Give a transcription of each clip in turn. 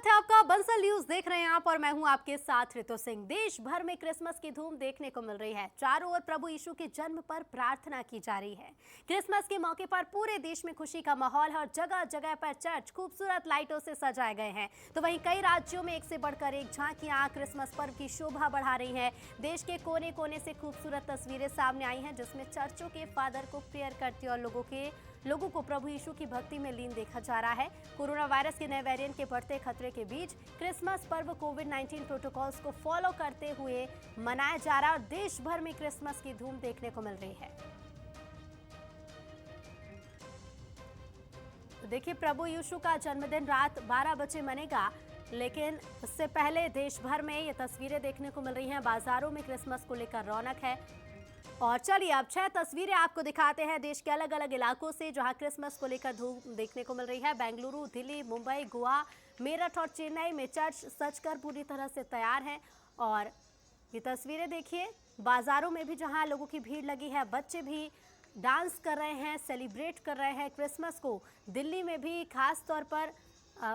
स्वागत है आपका बंसल न्यूज देख रहे हैं आप और मैं हूं आपके साथ ऋतु सिंह। देश भर में क्रिसमस की धूम देखने को मिल रही है। चारों ओर प्रभु यीशु के जन्म पर प्रार्थना की जा रही है। क्रिसमस के मौके पर पूरे देश में खुशी का माहौल है और जगह जगह पर चर्च खूबसूरत लाइटों से सजाए गए हैं। तो वहीं कई राज्यों में एक से बढ़कर एक झांकियां क्रिसमस पर्व की शोभा बढ़ा रही है। देश के कोने कोने से खूबसूरत तस्वीरें सामने आई हैं, जिसमें चर्चों के फादर को प्रेयर करते और लोगों को प्रभु यीशु की भक्ति में लीन देखा जा रहा है। कोरोना वायरस के नए वेरिएंट के बढ़ते खतरे के बीच क्रिसमस पर्व कोविड-19 प्रोटोकॉल्स को फॉलो करते हुए मनाया जा रहा है और देश भर में क्रिसमस की धूम देखने को मिल रही है। तो देखिए, प्रभु यीशु का जन्मदिन रात 12 बजे मनेगा, लेकिन उससे पहले देश भर में ये तस्वीरें देखने को मिल रही हैं। बाजारों में क्रिसमस को लेकर रौनक है। और चलिए अब 6 तस्वीरें आपको दिखाते हैं देश के अलग अलग इलाकों से, जहां क्रिसमस को लेकर धूम देखने को मिल रही है। बेंगलुरु, दिल्ली, मुंबई, गोवा, मेरठ और चेन्नई में चर्च सजकर पूरी तरह से तैयार हैं। और ये तस्वीरें देखिए, बाजारों में भी जहां लोगों की भीड़ लगी है, बच्चे भी डांस कर रहे हैं, सेलिब्रेट कर रहे हैं क्रिसमस को। दिल्ली में भी खास तौर पर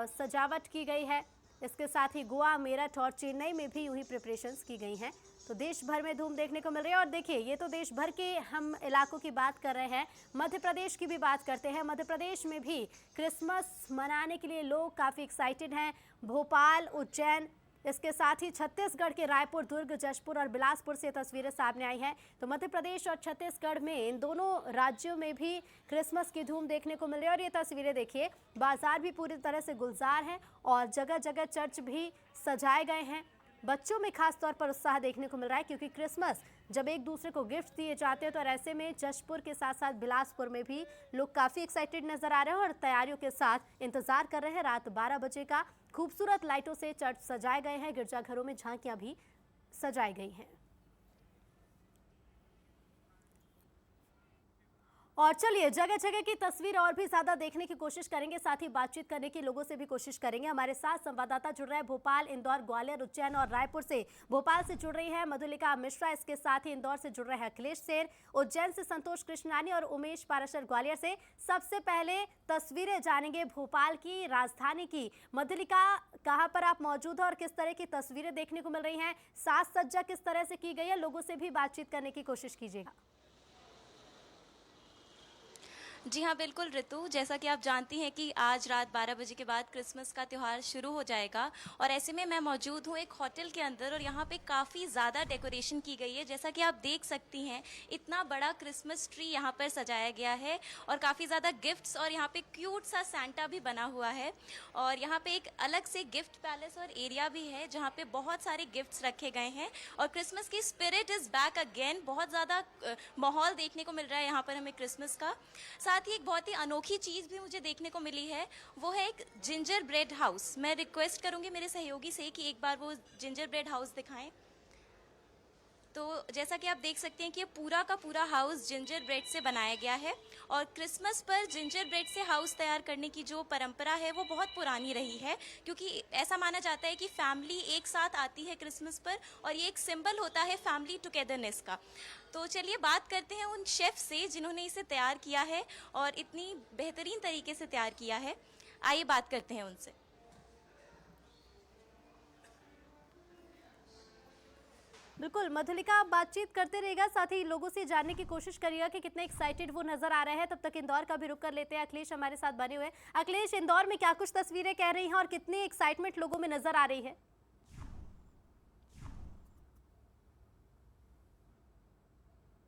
सजावट की गई है। इसके साथ ही गोवा, मेरठ और चेन्नई में भी यूं ही प्रिपरेशंस की गई हैं। तो देश भर में धूम देखने को मिल रही है। और देखिए, ये तो देश भर के हम इलाकों की बात कर रहे हैं, मध्य प्रदेश की भी बात करते हैं। मध्य प्रदेश में भी क्रिसमस मनाने के लिए लोग काफ़ी एक्साइटेड हैं। भोपाल, उज्जैन, इसके साथ ही छत्तीसगढ़ के रायपुर, दुर्ग, जशपुर और बिलासपुर से तस्वीरें सामने आई हैं। तो मध्य प्रदेश और छत्तीसगढ़ में, इन दोनों राज्यों में भी क्रिसमस की धूम देखने को मिल रही है। और ये तस्वीरें देखिए, बाजार भी पूरी तरह से गुलजार हैं और जगह जगह चर्च भी सजाए गए हैं। बच्चों में खास तौर पर उत्साह देखने को मिल रहा है, क्योंकि क्रिसमस जब एक दूसरे को गिफ्ट दिए जाते हैं, तो ऐसे में जशपुर के साथ साथ बिलासपुर में भी लोग काफ़ी एक्साइटेड नजर आ रहे हैं और तैयारियों के साथ इंतजार कर रहे हैं। रात 12 बजे का खूबसूरत लाइटों से चर्च सजाए गए हैं, गिरजाघरों में झांकियां भी सजाई गई हैं। और चलिए जगह जगह की तस्वीर और भी ज्यादा देखने की कोशिश करेंगे, साथ ही बातचीत करने की लोगों से भी कोशिश करेंगे। हमारे साथ संवाददाता जुड़ रहे हैं भोपाल, इंदौर, ग्वालियर, उज्जैन और रायपुर से। भोपाल से जुड़ रही है मधुलिका मिश्रा, इसके साथ ही इंदौर से जुड़ रहे हैं अखिलेश सेर, उज्जैन से संतोष कृष्णानी और उमेश पाराशर ग्वालियर से। सबसे पहले तस्वीरें जानेंगे भोपाल की, राजधानी की। मधुलिका, कहाँ पर आप मौजूद हैं और किस तरह की तस्वीरें देखने को मिल रही हैं? साज सज्जा किस तरह से की गई है? लोगों से भी बातचीत करने की कोशिश कीजिएगा। जी हाँ, बिल्कुल ऋतु, जैसा कि आप जानती हैं कि आज रात 12 बजे के बाद क्रिसमस का त्यौहार शुरू हो जाएगा और ऐसे में मैं मौजूद हूँ एक होटल के अंदर और यहाँ पे काफ़ी ज़्यादा डेकोरेशन की गई है। जैसा कि आप देख सकती हैं, इतना बड़ा क्रिसमस ट्री यहाँ पर सजाया गया है और काफ़ी ज़्यादा गिफ्ट्स और यहाँ पे क्यूट सा सैंटा भी बना हुआ है। और यहाँ पे एक अलग से गिफ्ट पैलेस और एरिया भी है, जहाँ पे बहुत सारे गिफ्ट्स रखे गए हैं और क्रिसमस की स्पिरिट इज़ बैक अगेन। बहुत ज़्यादा माहौल देखने को मिल रहा है यहाँ पर हमें क्रिसमस का। साथ ही एक बहुत ही अनोखी चीज़ भी मुझे देखने को मिली है, वो है एक जिंजर ब्रेड हाउस। मैं रिक्वेस्ट करूंगी मेरे सहयोगी से कि एक बार वो जिंजर ब्रेड हाउस दिखाएं। तो जैसा कि आप देख सकते हैं कि ये पूरा का पूरा हाउस जिंजर ब्रेड से बनाया गया है और क्रिसमस पर जिंजर ब्रेड से हाउस तैयार करने की जो परंपरा है वो बहुत पुरानी रही है, क्योंकि ऐसा माना जाता है कि फैमिली एक साथ आती है क्रिसमस पर और ये एक सिंबल होता है फैमिली टुगेदरनेस का। तो चलिए बात करते हैं उन शेफ से जिन्होंने इसे तैयार किया है और इतनी बेहतरीन तरीके से तैयार किया है। आइए बात करते हैं उनसे। बिल्कुल मधुलिका, आप बातचीत करते रहिएगा, साथ ही लोगों से जानने की कोशिश करिएगा कि कितने एक्साइटेड वो नजर आ रहे हैं। तब तक इंदौर का भी रुख कर लेते हैं। अखिलेश हमारे साथ बने हुए हैं। अखिलेश, इंदौर में क्या कुछ तस्वीरें कह रही हैं और कितनी एक्साइटमेंट लोगों में नजर आ रही है?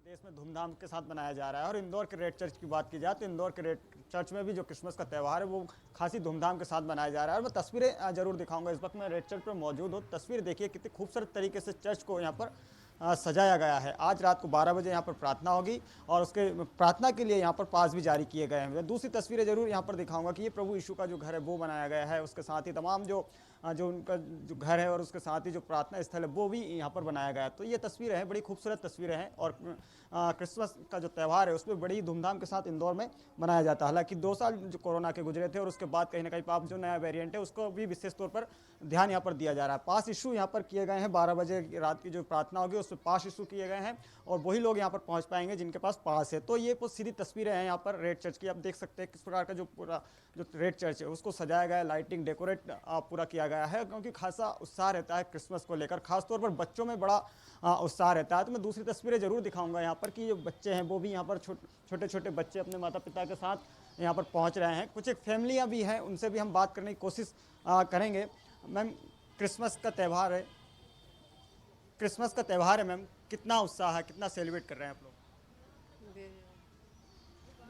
देश में धूमधाम के साथ मनाया जा रहा है। और इंदौर के रेड चर्च की बात की जाए तो इंदौर के रेड चर्च में भी जो क्रिसमस का त्यौहार है वो खासी धूमधाम के साथ मनाया जा रहा है। और मैं तस्वीरें जरूर दिखाऊंगा। इस वक्त मैं रेड चर्च पर मौजूद हूँ। तस्वीर देखिए, कितनी खूबसूरत तरीके से चर्च को यहाँ पर सजाया गया है। आज रात को 12 बजे यहाँ पर प्रार्थना होगी और उसके प्रार्थना के लिए यहाँ पर पास भी जारी किए गए हैं। मैं दूसरी तस्वीरें जरूर यहाँ पर दिखाऊंगा कि ये प्रभु यीशु का जो घर है वो बनाया गया है। उसके साथ ही तमाम जो उनका जो घर है और उसके साथ ही जो प्रार्थना स्थल है वो भी यहाँ पर बनाया गया है। तो ये तस्वीरें हैं, बड़ी खूबसूरत तस्वीरें हैं। और क्रिसमस का जो त्यौहार है उसमें बड़ी धूमधाम के साथ इंदौर में मनाया जाता है। हालांकि 2 साल जो कोरोना के गुजरे थे और उसके बाद कहीं ना कहीं अब जो नया वेरिएंट है उसको भी विशेष तौर पर ध्यान यहाँ पर दिया जा रहा है। पास इशू यहाँ पर किए गए हैं। 12 बजे रात की जो प्रार्थना होगी उसमें पास इशू किए गए हैं और वही लोग यहाँ पर पहुँच पाएंगे जिनके पास पास है। तो ये सीधी तस्वीरें हैं यहाँ पर रेड चर्च की। आप देख सकते हैं किस प्रकार का जो पूरा जो रेड चर्च है उसको सजाया गया है, लाइटिंग डेकोरेट पूरा किया किया गया है, क्योंकि खासा उत्साह रहता है क्रिसमस को लेकर, खासतौर पर बच्चों में बड़ा उत्साह रहता है। तो मैं दूसरी तस्वीरें ज़रूर दिखाऊंगा यहाँ पर कि जो बच्चे हैं वो भी यहाँ पर छोटे छोटे बच्चे अपने माता पिता के साथ यहाँ पर पहुँच रहे हैं। कुछ एक फैमिलियाँ भी हैं, उनसे भी हम बात करने की कोशिश करेंगे। मैम, क्रिसमस का त्यौहार है, मैम, कितना उत्साह है, कितना सेलिब्रेट कर रहे हैं आप लोग?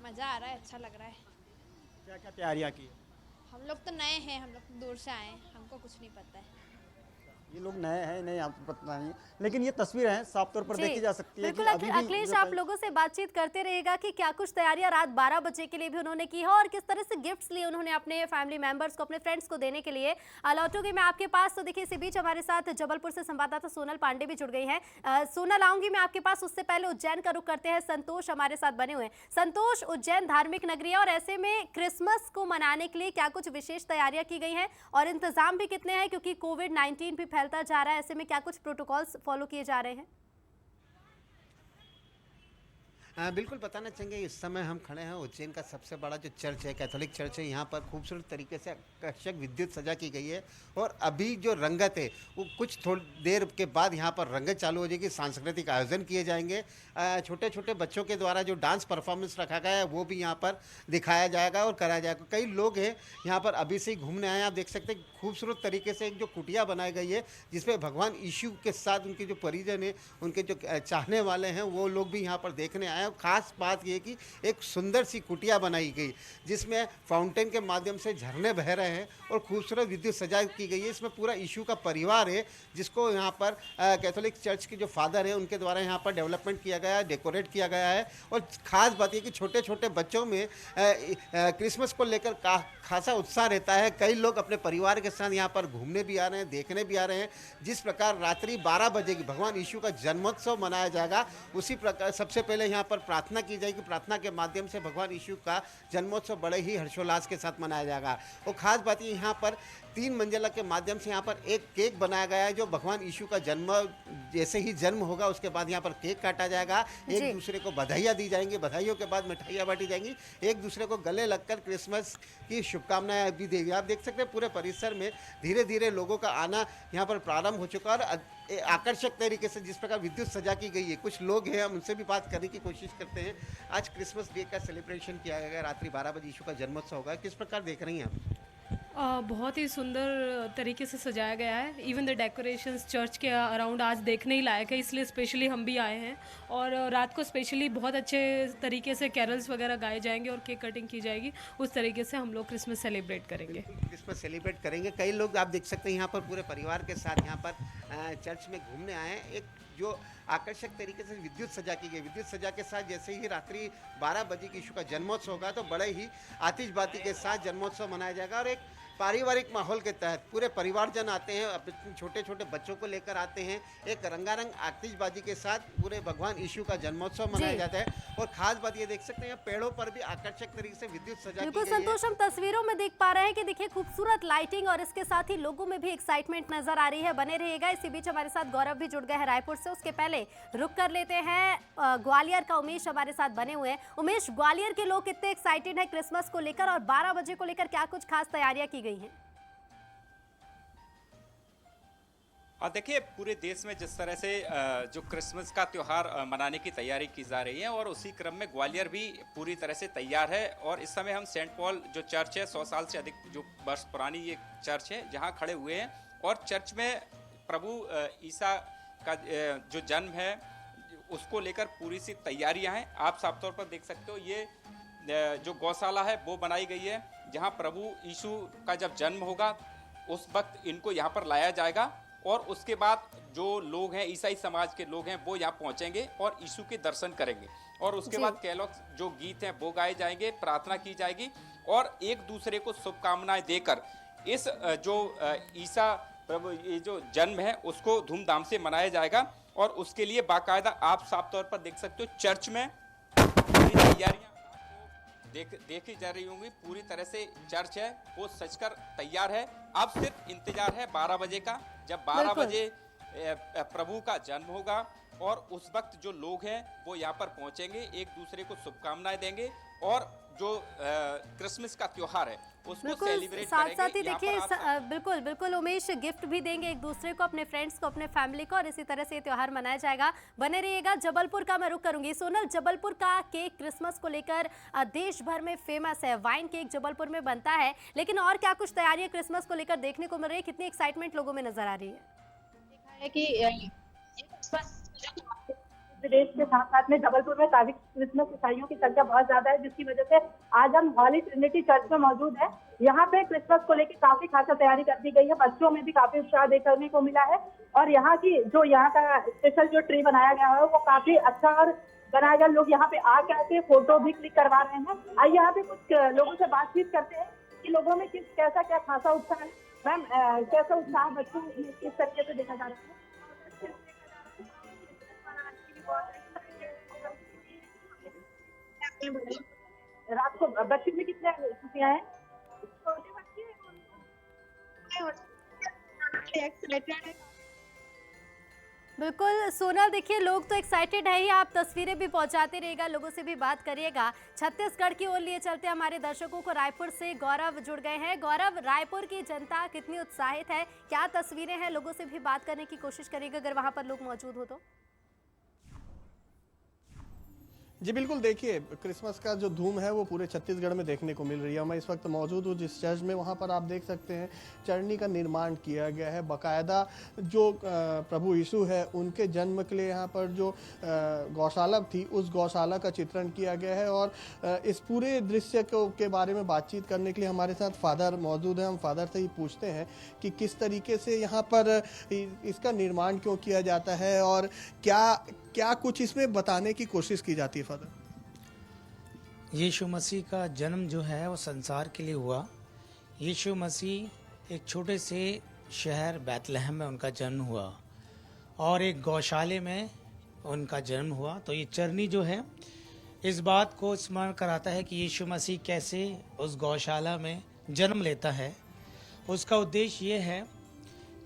मज़ा आ रहा है, अच्छा लग रहा है। क्या क्या तैयारियाँ की है? हम लोग तो नए हैं, हम लोग दूर से आए हैं, हमको कुछ नहीं पता है। ये लोग नए हैं, नहीं आपको पता नहीं, लेकिन ये तस्वीरें हैं, साफ तौर पर जी, देखी जा सकती है कि बिल्कुल। अभी भी अखिलेश, जो आप लोगों से बातचीत करते रहेगा कि क्या कुछ तैयारियां रात 12 बजे के लिए भी उन्होंने की है और किस तरह से गिफ्ट्स लिए उन्होंने अपने फैमिली मेंबर्स को, अपने फ्रेंड्स को देने के लिए। लौटूंगी मैं आपके पास। तो देखिए, इसी बीच हमारे साथ जबलपुर से संवाददाता सोनल पांडे भी जुड़ गई हैं। सोनल, आऊंगी मैं आपके पास, उससे पहले उज्जैन का रुख करते हैं। संतोष हमारे साथ बने हुए हैं। संतोष, उज्जैन धार्मिक नगरी है और ऐसे में क्रिसमस को मनाने के लिए क्या कुछ विशेष तैयारियां की गई हैं और इंतजाम भी कितने हैं, क्योंकि कोविड-19 भी फैलता जा रहा है, ऐसे में क्या कुछ प्रोटोकॉल्स फॉलो किए जा रहे हैं? बिल्कुल बताना चाहेंगे, इस समय हम खड़े हैं उज्जैन का सबसे बड़ा जो चर्च है, कैथोलिक चर्च है। यहाँ पर खूबसूरत तरीके से आकर्षक विद्युत सजा की गई है और अभी जो रंगत है वो कुछ थोड़ी देर के बाद यहाँ पर रंगत चालू हो जाएगी। सांस्कृतिक आयोजन किए जाएंगे, छोटे छोटे बच्चों के द्वारा जो डांस परफॉर्मेंस रखा गया है वो भी यहाँ पर दिखाया जाएगा और कराया जाएगा। कई लोग हैं यहाँ पर अभी से ही घूमने आए हैं। आप देख सकते हैं खूबसूरत तरीके से एक जो कुटिया बनाई गई है जिसमें भगवान यीशु के साथ उनके जो परिजन हैं, उनके जो चाहने वाले हैं, वो लोग भी यहाँ पर देखने आए हैं। खास बात ये कि एक सुंदर सी कुटिया बनाई गई जिसमें फाउंटेन के माध्यम से झरने बह रहे हैं और खूबसूरत विद्युत सजावट की गई है। इसमें पूरा यीशु का परिवार है जिसको यहाँ पर कैथोलिक चर्च के जो फादर हैं उनके द्वारा यहाँ पर डेवलपमेंट किया गया है, डेकोरेट किया गया है। और ख़ास बात ये कि छोटे छोटे बच्चों में क्रिसमस को लेकर खासा उत्साह रहता है। कई लोग अपने परिवार के साथ यहाँ पर घूमने भी आ रहे हैं, देखने भी आ रहे हैं। जिस प्रकार रात्रि 12 बजे की भगवान यीशु का जन्मोत्सव मनाया जाएगा, उसी प्रकार सबसे पहले यहाँ पर प्रार्थना की जाएगी। प्रार्थना के माध्यम से भगवान यीशु का जन्मोत्सव बड़े ही हर्षोल्लास के साथ मनाया जाएगा। और ख़ास बात ये यहाँ पर 3 मंजिला के माध्यम से यहाँ पर एक केक बनाया गया है जो भगवान यीशु का जन्म जैसे ही जन्म होगा उसके बाद यहाँ पर केक काटा जाएगा। एक दूसरे को बधाइयाँ दी जाएंगी, बधाइयों के बाद मिठाइयाँ बांटी जाएंगी, एक दूसरे को गले लगकर क्रिसमस की शुभकामनाएं भी देगी। आप देख सकते हैं पूरे परिसर में धीरे धीरे लोगों का आना यहाँ पर प्रारंभ हो चुका है और आकर्षक तरीके से जिस प्रकार विद्युत सजा की गई है। कुछ लोग हैं, हम उनसे भी बात करने की कोशिश करते हैं। आज क्रिसमस डे का सेलिब्रेशन किया गया, रात्रि 12 बजे यीशु का जन्मोत्सव होगा, किस प्रकार देख रही हैं आप? बहुत ही सुंदर तरीके से सजाया गया है। इवन द डेकोरेशंस चर्च के अराउंड आज देखने ही लायक है, इसलिए स्पेशली हम भी आए हैं। और रात को स्पेशली बहुत अच्छे तरीके से कैरल्स वगैरह गाए जाएंगे और केक कटिंग की जाएगी। उस तरीके से हम लोग क्रिसमस सेलिब्रेट करेंगे। क्रिसमस सेलिब्रेट करेंगे। कई लोग आप देख सकते हैं यहाँ पर पूरे परिवार के साथ यहाँ पर चर्च में घूमने आए हैं। एक जो आकर्षक तरीके से विद्युत सजा की गई, विद्युत सजा के साथ जैसे ही रात्रि 12 बजे की यीशु का जन्मोत्सव होगा तो बड़े ही आतिशबाजी के साथ जन्मोत्सव मनाया जाएगा। और एक पारिवारिक माहौल के तहत पूरे परिवारजन आते हैं, अपने छोटे छोटे बच्चों को लेकर आते हैं। एक रंगारंग आतिशबाजी के साथ पूरे भगवान यीशु का जन्मोत्सव मनाया जाता है। और खास बात ये देख सकते हैं पेड़ों पर भी आकर्षक तरीके से विद्युत सजा की गई है। बिल्कुल संतोष, हम तस्वीरों में देख पा रहे हैं कि देखिए खूबसूरत लाइटिंग और इसके साथ ही लोगों में भी एक्साइटमेंट नजर आ रही है। बने रहिएगा। इसी बीच हमारे साथ गौरव भी जुड़ गए हैं रायपुर से। उसके पहले रुक कर लेते हैं ग्वालियर का उमेश हमारे साथ बने हुए हैं। उमेश, ग्वालियर के लोग कितने एक्साइटेड हैं क्रिसमस को लेकर और 12 बजे को लेकर क्या कुछ खास तैयारियां की गई हैं? और देखिए पूरे देश में जिस तरह से जो क्रिसमस का त्यौहार मनाने की तैयारी की जा रही है और उसी क्रम में ग्वालियर भी पूरी तरह से तैयार है। और इस समय हम सेंट पॉल जो चर्च है, 100 साल से अधिक जो वर्ष पुरानी ये चर्च है, जहां खड़े हुए हैं। और चर्च में प्रभु ईसा का जो जन्म है उसको लेकर पूरी सी तैयारियां हैं। आप साफ तौर पर देख सकते हो ये जो गौशाला है वो बनाई गई है जहाँ प्रभु यीशु का जब जन्म होगा उस वक्त इनको यहाँ पर लाया जाएगा। और उसके बाद जो लोग हैं, ईसाई समाज के लोग हैं, वो यहाँ पहुँचेंगे और यीशु के दर्शन करेंगे। और उसके बाद कैलॉग्स जो गीत हैं वो गाए जाएंगे, प्रार्थना की जाएगी और एक दूसरे को शुभकामनाएं देकर इस जो ईसा प्रभु ये जो जन्म है उसको धूमधाम से मनाया जाएगा। और उसके लिए बाकायदा आप साफ तौर पर देख सकते हो चर्च में पूरी तैयारियां देखी जा रही होंगी। पूरी तरह से चर्च है वो सजकर तैयार है। अब सिर्फ इंतजार है 12 बजे का, जब 12 बजे प्रभु का जन्म होगा और उस वक्त जो लोग हैं वो यहाँ पर पहुँचेंगे, एक दूसरे को शुभकामनाएं देंगे और जो क्रिसमस का त्योहार है उसको बिल्कुल, सेलिब्रेट साथ करेंगे। साथ ही यहाँ देखिए पर आप बिल्कुल बिल्कुल उमेश, गिफ्ट भी देंगे एक दूसरे को, अपने फ्रेंड्स को, अपने फैमिली को, और इसी तरह से ये त्योहार मनाया जाएगा। बने रहिएगा। जबलपुर का मैं रुख करूंगी। सोनल, जबलपुर का केक क्रिसमस को लेकर देश भर में फेमस है। वाइन केक जबलपुर में बनता है, लेकिन और क्या कुछ तैयारियां क्रिसमस को लेकर देखने को मिल रही है? कितनी एक्साइटमेंट लोगों में नजर आ रही है? देखा है कि ये क्रिसमस प्रदेश के साथ साथ में जबलपुर में काफी क्रिसमस ईसाइयों की संख्या बहुत ज्यादा है, जिसकी वजह से आज हम हॉली ट्रिनिटी चर्च में मौजूद है। यहाँ पे क्रिसमस को लेकर काफी खासा तैयारी कर दी गई है। बच्चों में भी काफी उत्साह देखने को मिला है, और यहाँ का स्पेशल जो ट्री बनाया गया है वो काफी अच्छा और बनाया गया। लोग यहाँ पे आके फोटो भी क्लिक करवा रहे हैं। आइए यहाँ पे कुछ लोगों से बातचीत करते हैं कि लोगों में कैसा क्या खासा उत्साह है। मैम, कैसा उत्साह बच्चों में किस तरीके से देखा जा रहा है? रात को बच्चे में कितने खुशियां हैं? छोटे बच्चे बिल्कुल सोनल, देखिए लोग तो एक्साइटेड है ही, आप तस्वीरें भी पहुंचाते रहिएगा, लोगों से भी बात करिएगा। छत्तीसगढ़ की ओर लिए चलते हमारे दर्शकों को रायपुर से गौरव जुड़ गए हैं। गौरव, रायपुर की जनता कितनी उत्साहित है, क्या तस्वीरें हैं? लोगों से भी बात करने की कोशिश करिएगा अगर वहां पर लोग मौजूद हो तो। जी बिल्कुल, देखिए क्रिसमस का जो धूम है वो पूरे छत्तीसगढ़ में देखने को मिल रही है। मैं इस वक्त मौजूद हूँ जिस चर्च में, वहाँ पर आप देख सकते हैं चरनी का निर्माण किया गया है। बाकायदा जो प्रभु यीशु है उनके जन्म के लिए यहाँ पर जो गौशाला थी उस गौशाला का चित्रण किया गया है। और इस पूरे दृश्य के बारे में बातचीत करने के लिए हमारे साथ फादर मौजूद हैं। हम फादर से ही पूछते हैं कि किस तरीके से यहाँ पर इसका निर्माण क्यों किया जाता है और क्या कुछ इसमें बताने की कोशिश की जाती है फादर? यीशु मसीह का जन्म जो है वो संसार के लिए हुआ। यीशु मसीह एक छोटे से शहर बैतलहम में उनका जन्म हुआ और एक गौशाले में उनका जन्म हुआ। तो ये चरनी जो है इस बात को स्मरण कराता है कि यीशु मसीह कैसे उस गौशाला में जन्म लेता है। उसका उद्देश्य ये है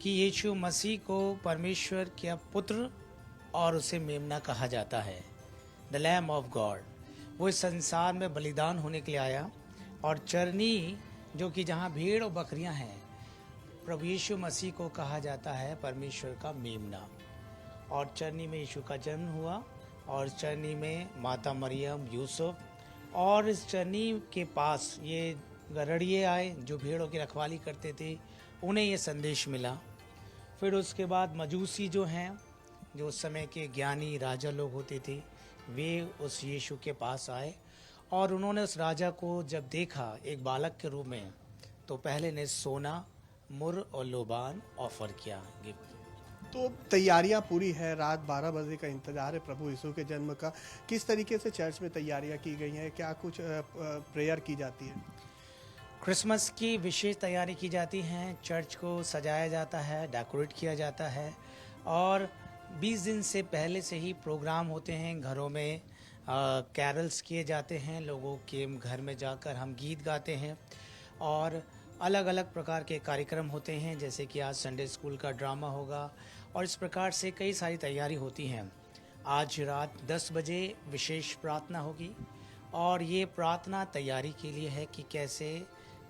कि यीशु मसीह को परमेश्वर का पुत्र और उसे मेमना कहा जाता है, द लैम ऑफ गॉड। वो इस संसार में बलिदान होने के लिए आया। और चरनी जो कि जहाँ भेड़ और बकरियाँ हैं, प्रभु यीशु मसीह को कहा जाता है परमेश्वर का मेमना। और चरनी में यीशु का जन्म हुआ और चरनी में माता मरियम, यूसुफ, और इस चरनी के पास ये गरड़िए आए जो भेड़ों की रखवाली करते थे, उन्हें ये संदेश मिला। फिर उसके बाद मजूसी जो हैं, जो उस समय के ज्ञानी राजा लोग होते थे, वे उस यीशु के पास आए और उन्होंने उस राजा को जब देखा एक बालक के रूप में, तो पहले ने सोना, मुर और लोबान ऑफर किया गिफ्ट। तो तैयारियां पूरी है, रात 12 बजे का इंतजार है प्रभु यीशु के जन्म का। किस तरीके से चर्च में तैयारियां की गई हैं? क्या कुछ प्रेयर की जाती है? क्रिसमस की विशेष तैयारी की जाती है। चर्च को सजाया जाता है, डेकोरेट किया जाता है और 20 दिन से पहले से ही प्रोग्राम होते हैं। घरों में कैरल्स किए जाते हैं, लोगों के घर में जाकर हम गीत गाते हैं और अलग अलग प्रकार के कार्यक्रम होते हैं, जैसे कि आज संडे स्कूल का ड्रामा होगा और इस प्रकार से कई सारी तैयारी होती हैं। आज रात 10 बजे विशेष प्रार्थना होगी और ये प्रार्थना तैयारी के लिए है कि कैसे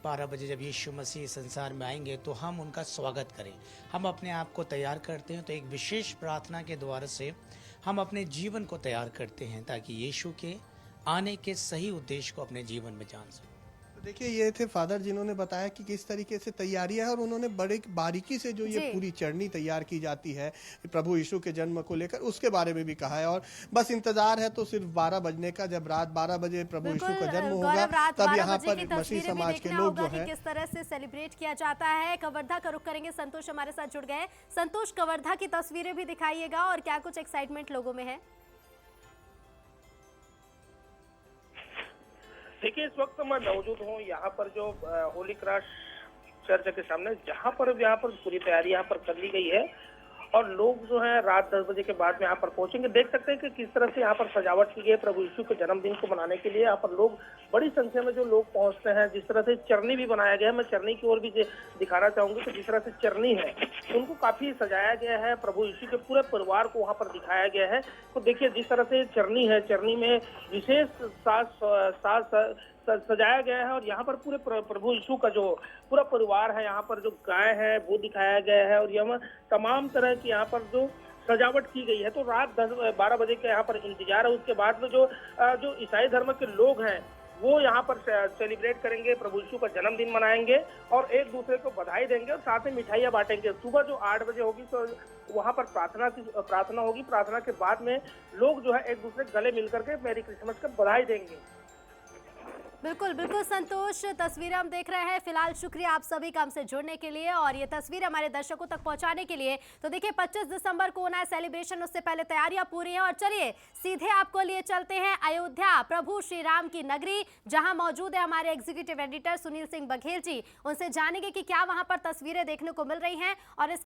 12 बजे जब यीशु मसीह संसार में आएंगे तो हम उनका स्वागत करें। हम अपने आप को तैयार करते हैं, तो एक विशेष प्रार्थना के द्वारा से हम अपने जीवन को तैयार करते हैं ताकि यीशु के आने के सही उद्देश्य को अपने जीवन में जान सकें। देखिए, ये थे फादर जिन्होंने बताया कि किस तरीके से तैयारियां है और उन्होंने बड़े बारीकी से जो ये पूरी चरनी तैयार की जाती है प्रभु यीशु के जन्म को लेकर, उसके बारे में भी कहा है। और बस इंतजार है तो सिर्फ 12 बजने का, जब रात 12 बजे प्रभु यीशु का जन्म होगा तब यहाँ पर मसीह समाज के लोग जो है किस तरह से सेलिब्रेट किया जाता है। कवर्धा का रुख करेंगे, संतोष हमारे साथ जुड़ गए। संतोष, कवर्धा की तस्वीरें भी दिखाइएगा और क्या कुछ एक्साइटमेंट लोगों में है? देखिए, इस वक्त मैं मौजूद हूँ यहाँ पर जो होली क्रॉस चर्च के सामने, जहाँ पर पूरी तैयारी यहाँ पर कर ली गई है और लोग जो है रात 10 बजे के बाद में यहाँ पर पहुंचेंगे। देख सकते हैं कि किस तरह से यहाँ पर सजावट की गई है प्रभु यीशु के जन्मदिन को मनाने के लिए। यहाँ पर लोग बड़ी संख्या में जो लोग पहुंचते हैं, जिस तरह से चरनी भी बनाया गया है, मैं चरनी की ओर भी दिखाना चाहूंगी। तो जिस तरह से चरनी है उनको काफी सजाया गया है, प्रभु यीशु के पूरे परिवार को वहाँ पर दिखाया गया है। तो देखिए जिस तरह से चरनी है, चरनी में विशेष सजाया गया है और यहाँ पर पूरे प्रभु यीशु का जो पूरा परिवार है, यहाँ पर जो गाय है वो दिखाया गया है और यहाँ तमाम तरह की यहाँ पर जो सजावट की गई है। तो रात 12 बजे के यहाँ पर इंतजार है। उसके बाद में जो ईसाई धर्म के लोग हैं वो यहाँ पर सेलिब्रेट करेंगे, प्रभु यीशु का जन्मदिन मनाएंगे और एक दूसरे को बधाई देंगे और साथ में मिठाइयाँ बांटेंगे। सुबह जो 8 बजे होगी तो वहाँ पर प्रार्थना होगी। प्रार्थना के बाद में लोग जो है एक दूसरे गले मिलकर के मैरी क्रिसमस का बधाई देंगे। बिल्कुल बिल्कुल संतोष, तस्वीरें हम देख रहे हैं। फिलहाल शुक्रिया आप सभी का हमसे जुड़ने के लिए और ये तस्वीर हमारे दर्शकों तक पहुंचाने के लिए। तो देखिए 25 दिसंबर को होना है सेलिब्रेशन, उससे पहले तैयारियां पूरी हैं और चलिए सीधे आपको लिए चलते हैं अयोध्या, प्रभु श्री राम की नगरी, जहां मौजूद है हमारे एग्जीक्यूटिव एडिटर सुनील सिंह बघेल जी। उनसे जानेंगे कि क्या वहां पर तस्वीरें देखने को मिल रही हैं और इस